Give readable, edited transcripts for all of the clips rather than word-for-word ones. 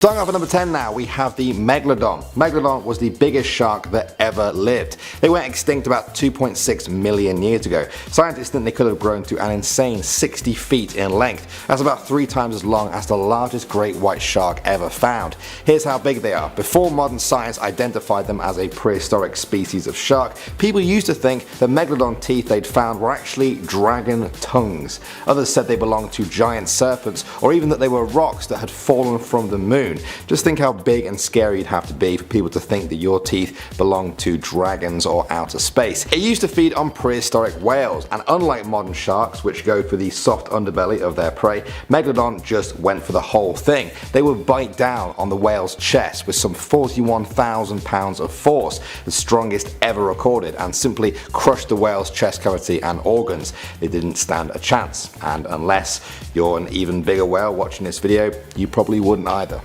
Starting off at number 10 now, we have the Megalodon. Megalodon was the biggest shark that ever lived. They went extinct about 2.6 million years ago. Scientists think they could have grown to an insane 60 feet in length. That's about 3 times as long as the largest great white shark ever found. Here's how big they are. Before modern science identified them as a prehistoric species of shark, people used to think the Megalodon teeth they'd found were actually dragon tongues. Others said they belonged to giant serpents, or even that they were rocks that had fallen from the moon. Just think how big and scary you'd have to be for people to think that your teeth belong to dragons or outer space. It used to feed on prehistoric whales, and unlike modern sharks, which go for the soft underbelly of their prey, Megalodon just went for the whole thing. They would bite down on the whale's chest with some 41,000 pounds of force, the strongest ever recorded, and simply crush the whale's chest cavity and organs. They didn't stand a chance, and unless you're an even bigger whale watching this video, you probably wouldn't either.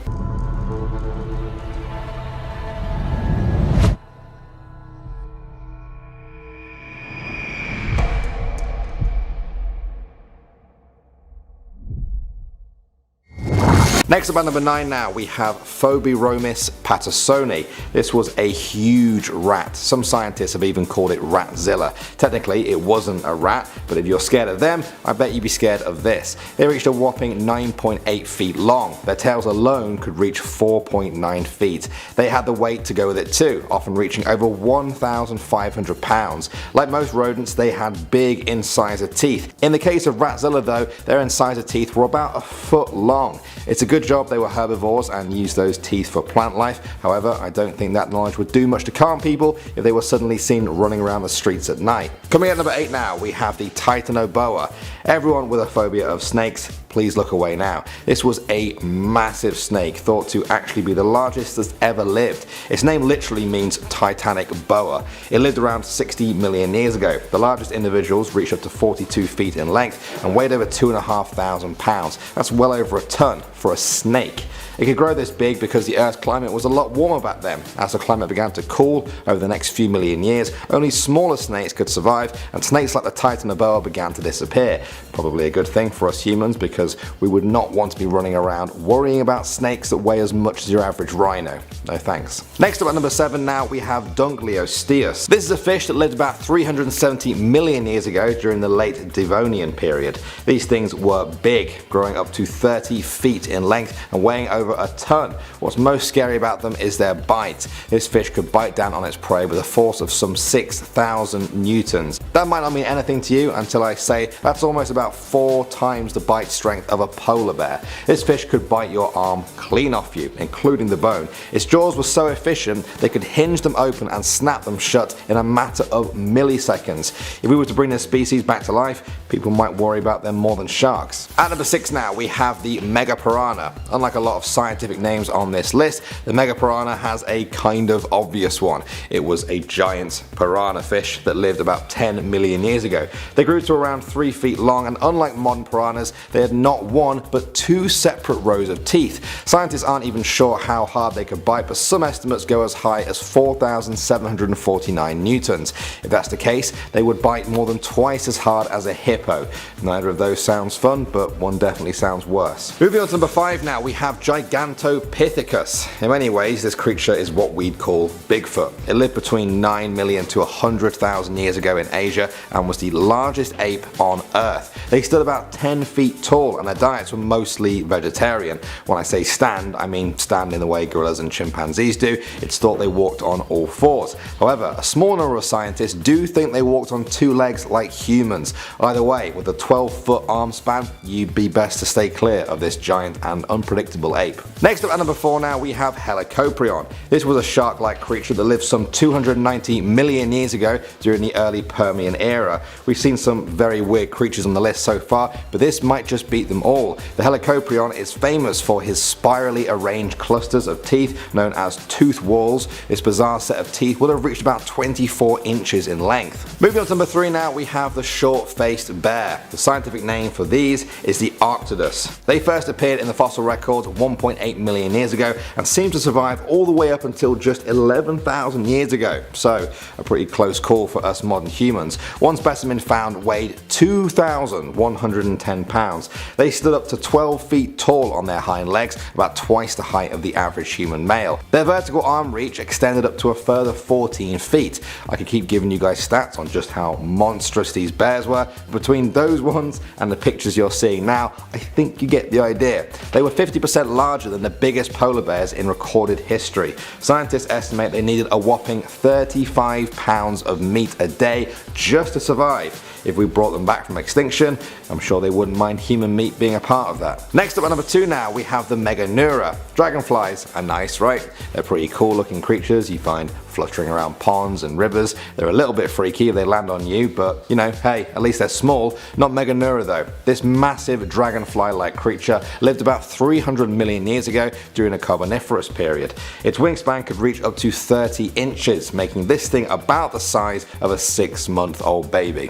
Next up at number 9 now, we have Phobiromus pattersoni. This was a huge rat. Some scientists have even called it Ratzilla. Technically it wasn't a rat, but if you're scared of them, I bet you'd be scared of this. They reached a whopping 9.8 feet long. Their tails alone could reach 4.9 feet. They had the weight to go with it too, often reaching over 1,500 pounds. Like most rodents, they had big incisor teeth. In the case of Ratzilla though, their incisor teeth were about a foot long. It's a good job they were herbivores and used those teeth for plant life. However, I don't think that knowledge would do much to calm people if they were suddenly seen running around the streets at night. Coming at number 8 now, we have the Titanoboa. Everyone with a phobia of snakes, please look away now. This was a massive snake, thought to actually be the largest that's ever lived. Its name literally means Titanic boa. It lived around 60 million years ago. The largest individuals reached up to 42 feet in length and weighed over 2,500 pounds. That's well over a ton for a snake. It could grow this big because the Earth's climate was a lot warmer back then. As the climate began to cool over the next few million years, only smaller snakes could survive, and snakes like the Titanoboa began to disappear. Probably a good thing for us humans, because we would not want to be running around worrying about snakes that weigh as much as your average rhino. No thanks. Next up at number 7 now, we have Dunkleosteus. This is a fish that lived about 370 million years ago during the late Devonian period. These things were big, growing up to 30 feet in length and weighing over a ton. What's most scary about them is their bite. This fish could bite down on its prey with a force of some 6,000 newtons. That might not mean anything to you until I say that's almost about 4 times the bite strength of a polar bear. This fish could bite your arm clean off you, including the bone. Its jaws were so efficient they could hinge them open and snap them shut in a matter of milliseconds. If we were to bring this species back to life, people might worry about them more than sharks. At number 6 now, we have the Megapiranha. Unlike a lot of scientific names on this list, the Megapiranha has a kind of obvious one. It was a giant piranha fish that lived about 10 million years ago. They grew to around 3 feet long, and unlike modern piranhas, they had not 1 but 2 separate rows of teeth. Scientists aren't even sure how hard they could bite, but some estimates go as high as 4,749 newtons. If that's the case, they would bite more than twice as hard as a hippo. Neither of those sounds fun, but one definitely sounds worse. Moving on to number 5 now, we have Gigantopithecus. In many ways, this creature is what we'd call Bigfoot. It lived between 9 million to 100,000 years ago in Asia and was the largest ape on Earth. They stood about 10 feet tall and their diets were mostly vegetarian. When I say stand, I mean stand in the way gorillas and chimpanzees do. It's thought they walked on all 4s. However, a small number of scientists do think they walked on 2 legs like humans. Either way, with a 12-foot arm span, you'd be best to stay clear of this giant and unpredictable ape. Next up at number 4 now, we have Helicoprion. This was a shark-like creature that lived some 290 million years ago during the early Permian era. We've seen some very weird creatures on the list so far, but this might just beat them all. The Helicoprion is famous for his spirally arranged clusters of teeth known as tooth walls. This bizarre set of teeth would have reached about 24 inches in length. Moving on to number 3 now, we have the short-faced bear. The scientific name for these is the Arctodus. They first appeared in the fossil records 1.5 1.8 million years ago and seems to survive all the way up until just 11,000 years ago. So a pretty close call for us modern humans. One specimen found weighed 2,110 pounds. They stood up to 12 feet tall on their hind legs, about twice the height of the average human male. Their vertical arm reach extended up to a further 14 feet. I could keep giving you guys stats on just how monstrous these bears were. Between those ones and the pictures you're seeing now, I think you get the idea. They were 50% larger than the biggest polar bears in recorded history. Scientists estimate they needed a whopping 35 pounds of meat a day just to survive. If we brought them back from extinction, I'm sure they wouldn't mind human meat being a part of that. Next up at number 2 now, we have the Meganeura. Dragonflies are nice, right? They're pretty cool looking creatures you find fluttering around ponds and rivers. They're a little bit freaky if they land on you, but you know, hey, at least they're small. Not Meganeura though. This massive dragonfly-like creature lived about 300 million years ago during the Carboniferous period. Its wingspan could reach up to 30 inches, making this thing about the size of a 6-month-old baby.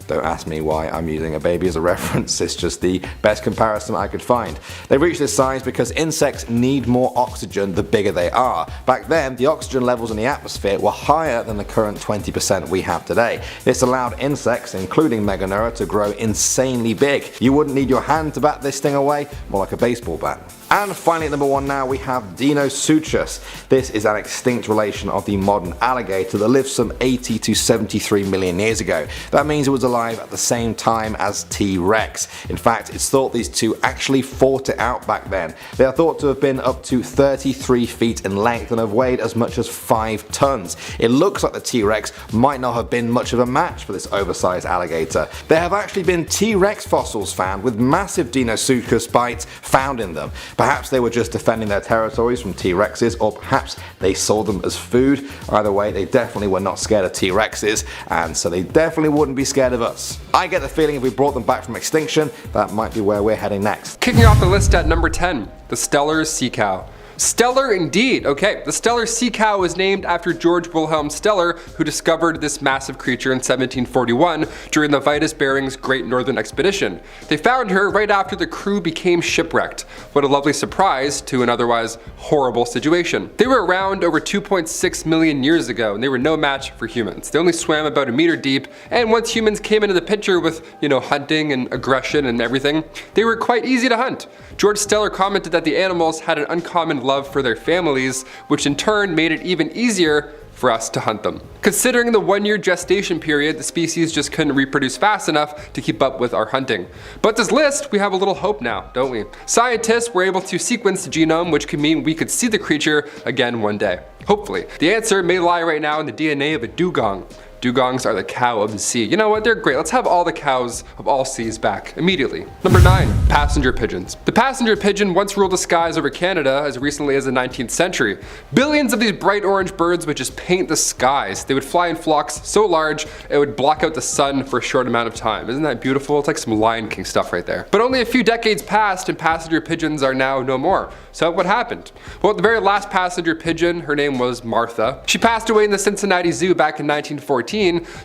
Don't ask me why I'm using a baby as a reference, it's just the best comparison I could find. They reach this size because insects need more oxygen the bigger they are. Back then, the oxygen levels in the atmosphere were higher than the current 20% we have today. This allowed insects, including Meganeura, to grow insanely big. You wouldn't need your hand to bat this thing away, more like a baseball bat. And finally at number 1 now we have Deinosuchus. This is an extinct relation of the modern alligator that lived some 80 to 73 million years ago. That means it was alive at the same time as T-Rex. In fact, it's thought these two actually fought it out back then. They are thought to have been up to 33 feet in length and have weighed as much as 5 tons. It looks like the T-Rex might not have been much of a match for this oversized alligator. There have actually been T-Rex fossils found with massive Deinosuchus bites found in them. Perhaps they were just defending their territories from T-Rexes, or perhaps they saw them as food. Either way, they definitely were not scared of T-Rexes, and so they definitely wouldn't be scared of us. I get the feeling if we brought them back from extinction, that might be where we're heading next. Kicking off the list at number 10, the Steller sea cow. Stellar indeed. Okay, the Steller sea cow was named after George Wilhelm Steller, who discovered this massive creature in 1741 during the Vitus Bering's Great Northern Expedition. They found her right after the crew became shipwrecked. What a lovely surprise to an otherwise horrible situation. They were around over 2.6 million years ago, and they were no match for humans. They only swam about a meter deep, and once humans came into the picture with, hunting and aggression and everything, they were quite easy to hunt. George Steller commented that the animals had an uncommon love for their families, which in turn made it even easier for us to hunt them. Considering the 1-year gestation period, the species just couldn't reproduce fast enough to keep up with our hunting. But this list, we have a little hope now, don't we? Scientists were able to sequence the genome, which could mean we could see the creature again one day. Hopefully. The answer may lie right now in the DNA of a dugong. Dugongs are the cow of the sea. You know what, they're great. Let's have all the cows of all seas back immediately. Number 9, passenger pigeons. The passenger pigeon once ruled the skies over Canada as recently as the 19th century. Billions of these bright orange birds would just paint the skies. They would fly in flocks so large it would block out the sun for a short amount of time. Isn't that beautiful? It's like some Lion King stuff right there. But only a few decades passed and passenger pigeons are now no more. So what happened? Well, the very last passenger pigeon, her name was Martha. She passed away in the Cincinnati Zoo back in 1914.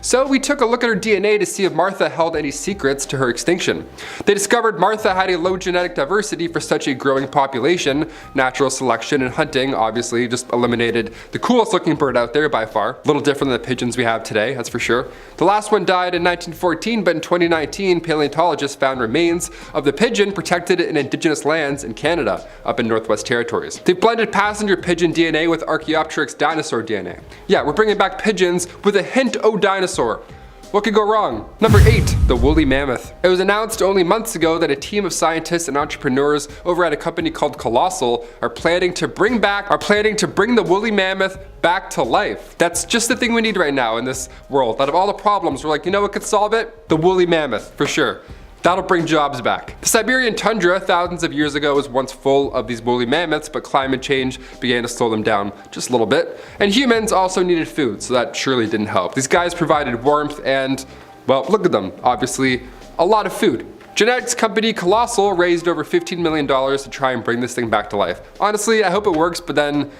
So we took a look at her DNA to see if Martha held any secrets to her extinction. They discovered Martha had a low genetic diversity for such a growing population. Natural selection and hunting obviously just eliminated the coolest looking bird out there by far. A little different than the pigeons we have today, that's for sure. The last one died in 1914, but in 2019 paleontologists found remains of the pigeon protected in indigenous lands in Canada, up in Northwest Territories. They blended passenger pigeon DNA with Archaeopteryx dinosaur DNA. Yeah, we're bringing back pigeons with a hint of dinosaur. What could go wrong? Number 8, the woolly mammoth. It was announced only months ago that a team of scientists and entrepreneurs over at a company called Colossal are planning to bring the woolly mammoth back to life. That's just the thing we need right now in this world. Out of all the problems, we're like, you know what could solve it? The woolly mammoth, for sure. That'll bring jobs back. The Siberian tundra thousands of years ago was once full of these woolly mammoths, but climate change began to slow them down just a little bit. And humans also needed food, so that surely didn't help. These guys provided warmth and, well, look at them, obviously a lot of food. Genetics company Colossal raised over $15 million to try and bring this thing back to life. Honestly, I hope it works, but then,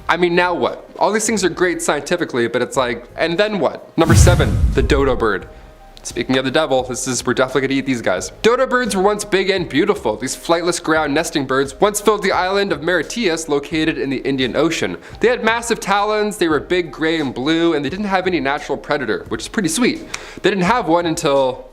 I mean, now what? All these things are great scientifically, but it's like, and then what? Number 7, the dodo bird. Speaking of the devil, we're definitely gonna eat these guys. Dodo birds were once big and beautiful. These flightless ground nesting birds once filled the island of Mauritius, located in the Indian Ocean. They had massive talons, they were big, gray, and blue, and they didn't have any natural predator, which is pretty sweet. They didn't have one until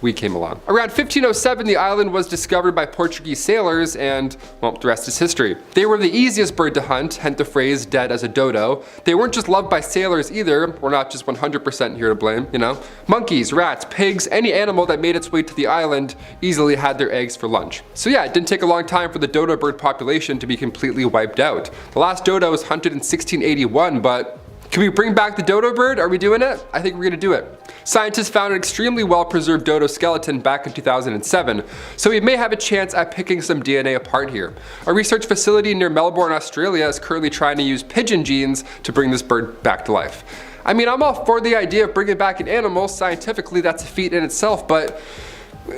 we came along. Around 1507, the island was discovered by Portuguese sailors, and, well, the rest is history. They were the easiest bird to hunt, hence the phrase dead as a dodo. They weren't just loved by sailors either. We're not just 100% here to blame, you know. Monkeys, rats, pigs, any animal that made its way to the island easily had their eggs for lunch. So yeah, it didn't take a long time for the dodo bird population to be completely wiped out. The last dodo was hunted in 1681, but can we bring back the dodo bird? Are we doing it? I think we're gonna do it. Scientists found an extremely well-preserved dodo skeleton back in 2007, so we may have a chance at picking some DNA apart here. A research facility near Melbourne, Australia is currently trying to use pigeon genes to bring this bird back to life. I mean, I'm all for the idea of bringing back an animal. Scientifically, that's a feat in itself, but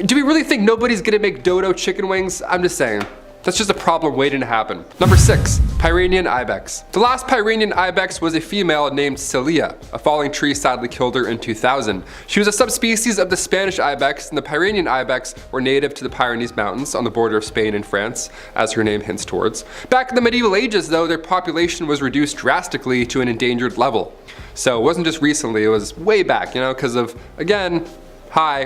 do we really think nobody's gonna make dodo chicken wings? I'm just saying. That's just a problem waiting to happen. Number 6, Pyrenean ibex. The last Pyrenean ibex was a female named Celia. A falling tree sadly killed her in 2000. She was a subspecies of the Spanish ibex, and the Pyrenean ibex were native to the Pyrenees Mountains on the border of Spain and France, as her name hints towards. Back in the medieval ages though, their population was reduced drastically to an endangered level. So it wasn't just recently, it was way back, you know, because of, again,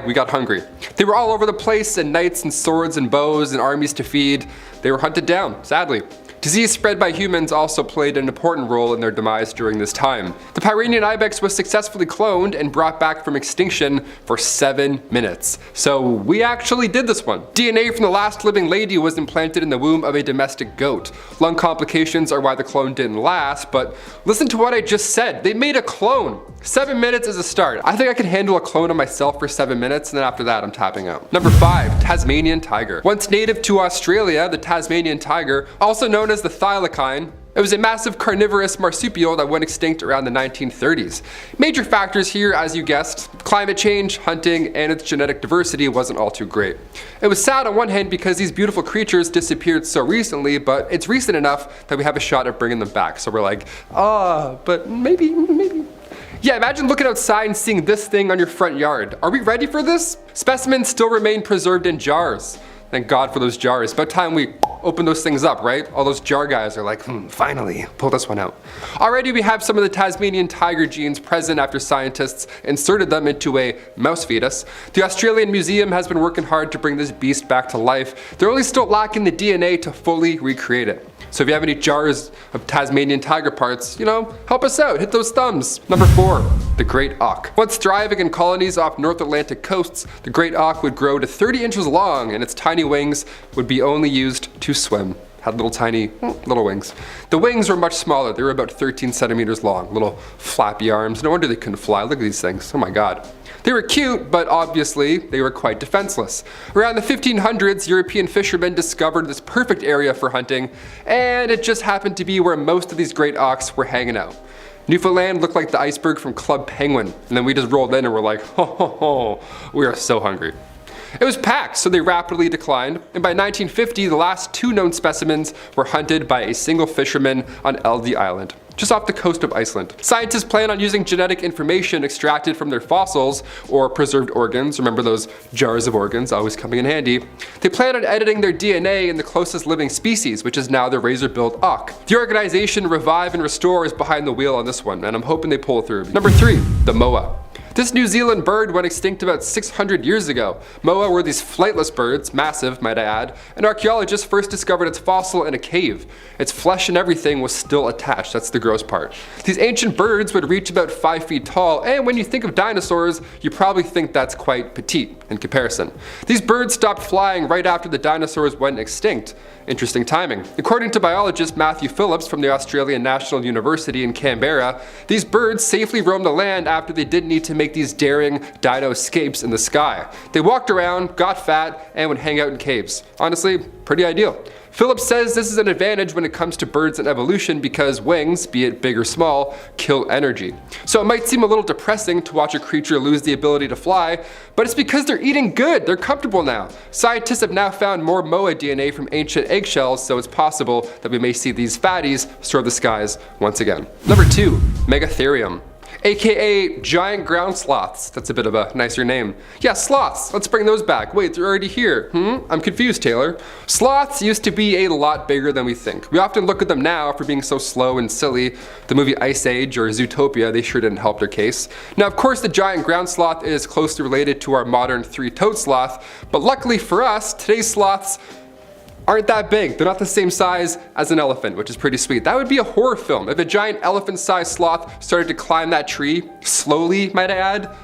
we got hungry. They were all over the place, and knights and swords and bows and armies to feed. They were hunted down, sadly. Disease spread by humans also played an important role in their demise during this time. The Pyrenean ibex was successfully cloned and brought back from extinction for 7 minutes. So we actually did this one. DNA from the last living lady was implanted in the womb of a domestic goat. Lung complications are why the clone didn't last, but listen to what I just said. They made a clone. 7 minutes is a start. I think I can handle a clone of myself for 7 minutes, and then after that I'm tapping out. Number 5, Tasmanian tiger. Once native to Australia, the Tasmanian tiger, also known as the thylacine, it was a massive carnivorous marsupial that went extinct around the 1930s. Major factors here, as you guessed, climate change, hunting, and its genetic diversity wasn't all too great. It was sad on one hand because these beautiful creatures disappeared so recently, but it's recent enough that we have a shot at bringing them back. So we're like, but maybe. Yeah, imagine looking outside and seeing this thing on your front yard. Are we ready for this? Specimens still remain preserved in jars. Thank God for those jars. About time we open those things up, right? All those jar guys are like, finally, pull this one out. Already we have some of the Tasmanian tiger genes present after scientists inserted them into a mouse fetus. The Australian Museum has been working hard to bring this beast back to life. They're only still lacking the DNA to fully recreate it. So if you have any jars of Tasmanian tiger parts, you know, help us out, hit those thumbs. Number 4, the great auk. Once thriving in colonies off North Atlantic coasts, the great auk would grow to 30 inches long, and its tiny wings would be only used to swim. Had little tiny, little wings. The wings were much smaller. They were about 13 centimeters long, little flappy arms. No wonder they couldn't fly. Look at these things, oh my God. They were cute, but obviously they were quite defenseless. Around the 1500s, European fishermen discovered this perfect area for hunting, and it just happened to be where most of these great auks were hanging out. Newfoundland looked like the iceberg from Club Penguin, and then we just rolled in and we're like, we are so hungry. It was packed, so they rapidly declined, and by 1950, the last 2 known specimens were hunted by a single fisherman on Eldey Island, just off the coast of Iceland. Scientists plan on using genetic information extracted from their fossils or preserved organs. Remember those jars of organs, always coming in handy. They plan on editing their DNA in the closest living species, which is now the razor-billed auk. The organization Revive and Restore is behind the wheel on this one, and I'm hoping they pull it through. Number 3, the moa. This New Zealand bird went extinct about 600 years ago. Moa were these flightless birds, massive might I add, and archaeologists first discovered its fossil in a cave. Its flesh and everything was still attached, that's the gross part. These ancient birds would reach about 5 feet tall, and when you think of dinosaurs, you probably think that's quite petite in comparison. These birds stopped flying right after the dinosaurs went extinct. Interesting timing. According to biologist Matthew Phillips from the Australian National University in Canberra, these birds safely roamed the land after they didn't need to make these daring dino escapes in the sky. They walked around, got fat, and would hang out in caves. Honestly, pretty ideal. Phillips says this is an advantage when it comes to birds and evolution because wings, be it big or small, kill energy. So it might seem a little depressing to watch a creature lose the ability to fly, but it's because they're eating good, they're comfortable now. Scientists have now found more moa DNA from ancient eggshells, so it's possible that we may see these fatties soar the skies once again. Number 2, Megatherium. aka giant ground sloths. That's a bit of a nicer name. Yeah, sloths. Let's bring those back. Wait, they're already here. I'm confused, Taylor. Sloths used to be a lot bigger than we think. We often look at them now for being so slow and silly. The movie Ice Age or Zootopia, they sure didn't help their case. Now, of course, the giant ground sloth is closely related to our modern three-toed sloth, but luckily for us, today's sloths aren't that big. They're not the same size as an elephant, which is pretty sweet. That would be a horror film. If a giant elephant-sized sloth started to climb that tree, slowly, might I add,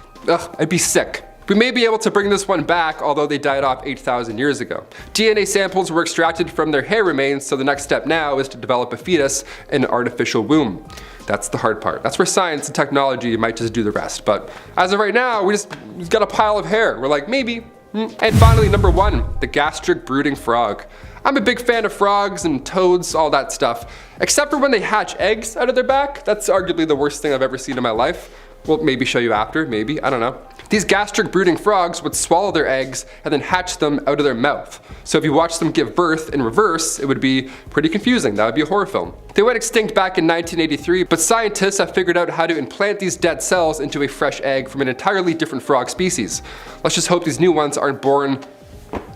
I'd be sick. We may be able to bring this one back, although they died off 8,000 years ago. DNA samples were extracted from their hair remains, so the next step now is to develop a fetus in an artificial womb. That's the hard part. That's where science and technology might just do the rest. But as of right now, we've got a pile of hair. We're like, maybe. And finally, number 1, the gastric brooding frog. I'm a big fan of frogs and toads, all that stuff. Except for when they hatch eggs out of their back. That's arguably the worst thing I've ever seen in my life. We'll maybe show you after, maybe, I don't know. These gastric brooding frogs would swallow their eggs and then hatch them out of their mouth. So if you watch them give birth in reverse, it would be pretty confusing. That would be a horror film. They went extinct back in 1983, but scientists have figured out how to implant these dead cells into a fresh egg from an entirely different frog species. Let's just hope these new ones aren't born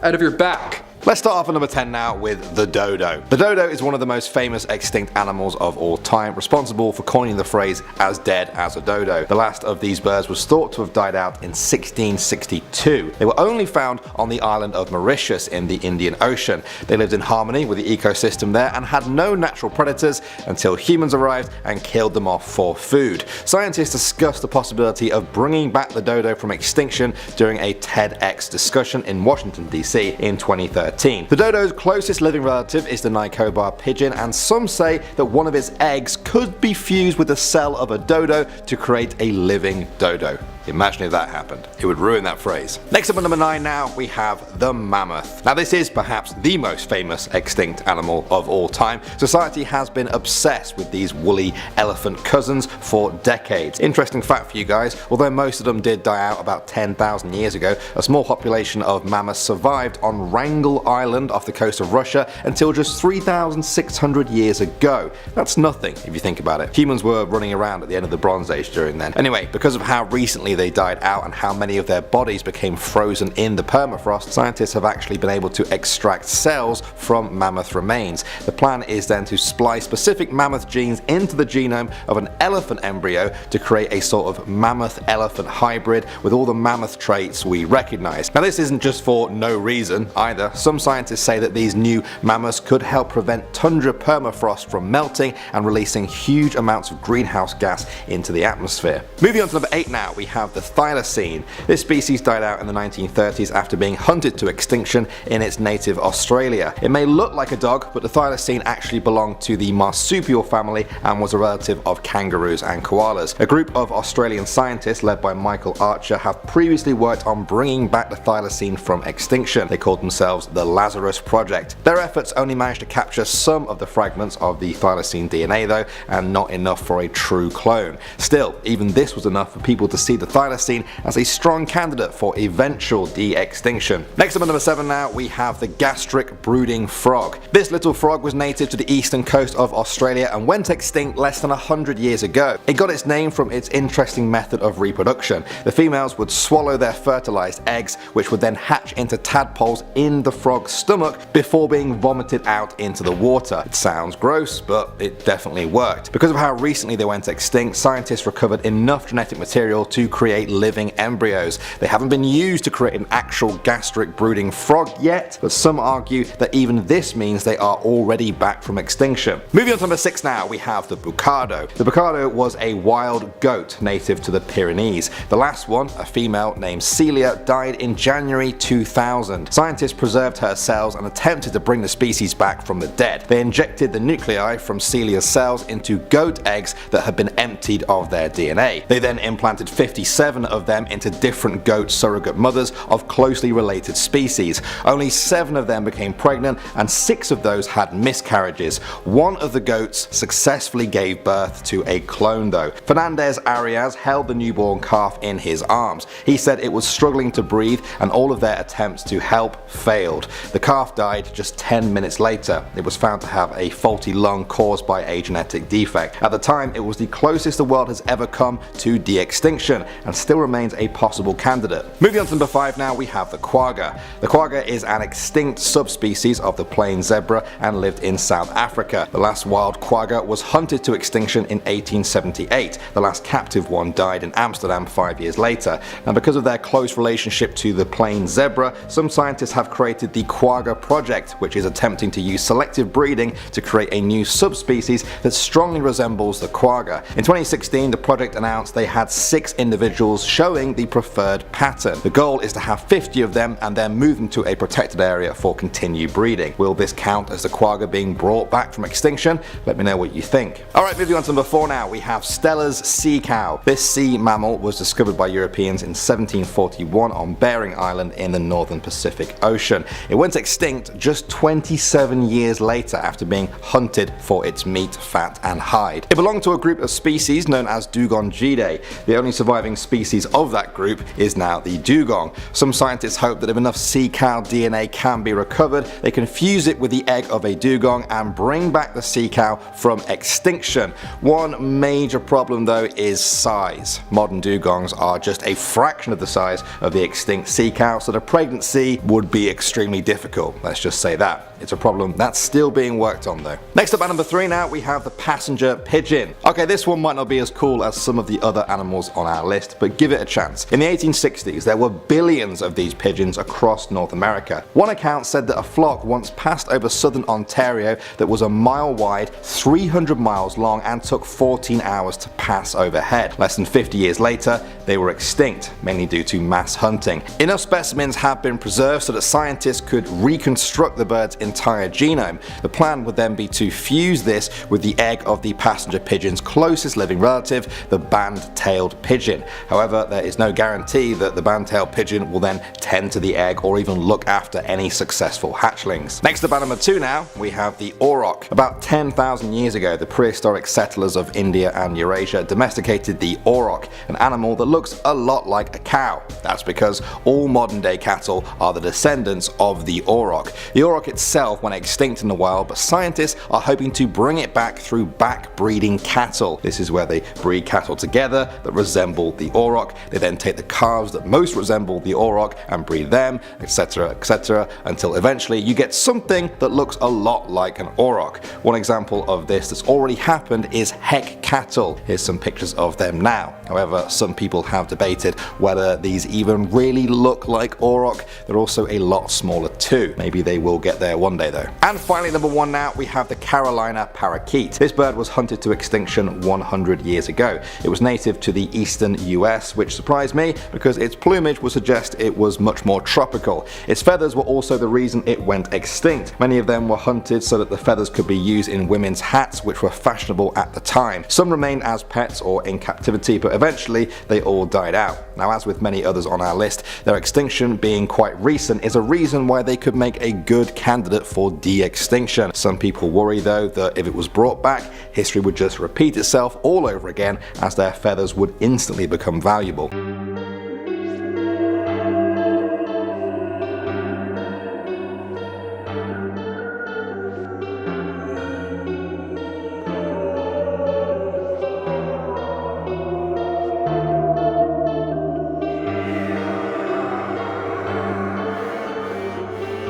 out of your back. Let's start off at number 10 now with the dodo. The dodo is one of the most famous extinct animals of all time, responsible for coining the phrase as dead as a dodo. The last of these birds was thought to have died out in 1662. They were only found on the island of Mauritius in the Indian Ocean. They lived in harmony with the ecosystem there and had no natural predators until humans arrived and killed them off for food. Scientists discussed the possibility of bringing back the dodo from extinction during a TEDx discussion in Washington, D.C. in 2013. The dodo's closest living relative is the Nicobar pigeon, and some say that one of its eggs could be fused with the cell of a dodo to create a living dodo. Imagine if that happened. It would ruin that phrase. Next up at number 9 now, we have the mammoth. Now this is perhaps the most famous extinct animal of all time. Society has been obsessed with these woolly elephant cousins for decades. Interesting fact for you guys, although most of them did die out about 10,000 years ago, a small population of mammoths survived on Wrangel Island off the coast of Russia until just 3,600 years ago. That's nothing if you think about it. Humans were running around at the end of the Bronze Age during then. Anyway, because of how recently they died out and how many of their bodies became frozen in the permafrost, scientists have actually been able to extract cells from mammoth remains. The plan is then to splice specific mammoth genes into the genome of an elephant embryo to create a sort of mammoth-elephant hybrid with all the mammoth traits we recognize. Now this isn't just for no reason either. Some scientists say that these new mammoths could help prevent tundra permafrost from melting and releasing huge amounts of greenhouse gas into the atmosphere. Moving on to number 8 now, we have the thylacine. This species died out in the 1930s after being hunted to extinction in its native Australia. It may look like a dog, but the thylacine actually belonged to the marsupial family and was a relative of kangaroos and koalas. A group of Australian scientists led by Michael Archer have previously worked on bringing back the thylacine from extinction. They called themselves the Lazarus Project. Their efforts only managed to capture some of the fragments of the thylacine DNA though, and not enough for a true clone. Still, even this was enough for people to see the thylacine as a strong candidate for eventual de-extinction. Next up at number 7 now, we have the gastric brooding frog. This little frog was native to the eastern coast of Australia and went extinct less than 100 years ago. It got its name from its interesting method of reproduction. The females would swallow their fertilized eggs, which would then hatch into tadpoles in the frog's stomach before being vomited out into the water. It sounds gross, but it definitely worked. Because of how recently they went extinct, scientists recovered enough genetic material to create living embryos. They haven't been used to create an actual gastric brooding frog yet, but some argue that even this means they are already back from extinction. Moving on to number 6 now, we have the bucado. The bucado was a wild goat native to the Pyrenees. The last one, a female named Celia, died in January 2000. Scientists preserved her cells and attempted to bring the species back from the dead. They injected the nuclei from Celia's cells into goat eggs that had been emptied of their DNA. They then implanted 50 27 of them into different goat surrogate mothers of closely related species. Only 7 of them became pregnant and 6 of those had miscarriages. One of the goats successfully gave birth to a clone though. Fernandez Arias held the newborn calf in his arms. He said it was struggling to breathe and all of their attempts to help failed. The calf died just 10 minutes later. It was found to have a faulty lung caused by a genetic defect. At the time, it was the closest the world has ever come to de-extinction and still remains a possible candidate. Moving on to number 5 now, we have the quagga. The quagga is an extinct subspecies of the plain zebra and lived in South Africa. The last wild quagga was hunted to extinction in 1878. The last captive one died in Amsterdam 5 years later. And because of their close relationship to the plain zebra, some scientists have created the Quagga Project, which is attempting to use selective breeding to create a new subspecies that strongly resembles the quagga. In 2016, the project announced they had 6 individuals showing the preferred pattern. The goal is to have 50 of them and then move them to a protected area for continued breeding. Will this count as the quagga being brought back from extinction? Let me know what you think. Alright, moving on to number 4 now, we have Steller's sea cow. This sea mammal was discovered by Europeans in 1741 on Bering Island in the northern Pacific Ocean. It went extinct just 27 years later after being hunted for its meat, fat and hide. It belonged to a group of species known as Dugongidae. The only surviving species of that group is now the dugong. Some scientists hope that if enough sea cow DNA can be recovered, they can fuse it with the egg of a dugong and bring back the sea cow from extinction. One major problem though is size. Modern dugongs are just a fraction of the size of the extinct sea cow, so the pregnancy would be extremely difficult. Let's just say that. It's a problem that's still being worked on though. Next up at number 3 now, we have the passenger pigeon. Okay, this one might not be as cool as some of the other animals on our list, but give it a chance. In the 1860s, there were billions of these pigeons across North America. One account said that a flock once passed over southern Ontario that was a mile wide, 300 miles long, and took 14 hours to pass overhead. Less than 50 years later, they were extinct, mainly due to mass hunting. Enough specimens have been preserved so that scientists could reconstruct the bird's entire genome. The plan would then be to fuse this with the egg of the passenger pigeon's closest living relative, the band-tailed pigeon. However, there is no guarantee that the band-tailed pigeon will then tend to the egg or even look after any successful hatchlings. Next up at number 2 now, we have the auroch. About 10,000 years ago, the prehistoric settlers of India and Eurasia domesticated the auroch, an animal that looks a lot like a cow. That's because all modern day cattle are the descendants of the auroch. The auroch itself went extinct in the wild, but scientists are hoping to bring it back through back-breeding cattle. This is where they breed cattle together that resemble the auroch. They then take the calves that most resemble the auroch and breed them, etc, etc, until eventually you get something that looks a lot like an auroch. One example of this that's already happened is heck cattle. Here's some pictures of them now. However, some people have debated whether these even really look like auroch. They're also a lot smaller too. Maybe they will get there one day though. And finally, number 1 now, we have the Carolina parakeet. This bird was hunted to extinction 100 years ago. It was native to the eastern US, which surprised me because its plumage would suggest it was much more tropical. Its feathers were also the reason it went extinct. Many of them were hunted so that the feathers could be used in women's hats, which were fashionable at the time. Some remained as pets or in captivity, but eventually they all died out. Now, as with many others on our list, their extinction being quite recent is a reason why they could make a good candidate for de-extinction. Some people worry though that if it was brought back, history would just repeat itself all over again as their feathers would instantly become valuable.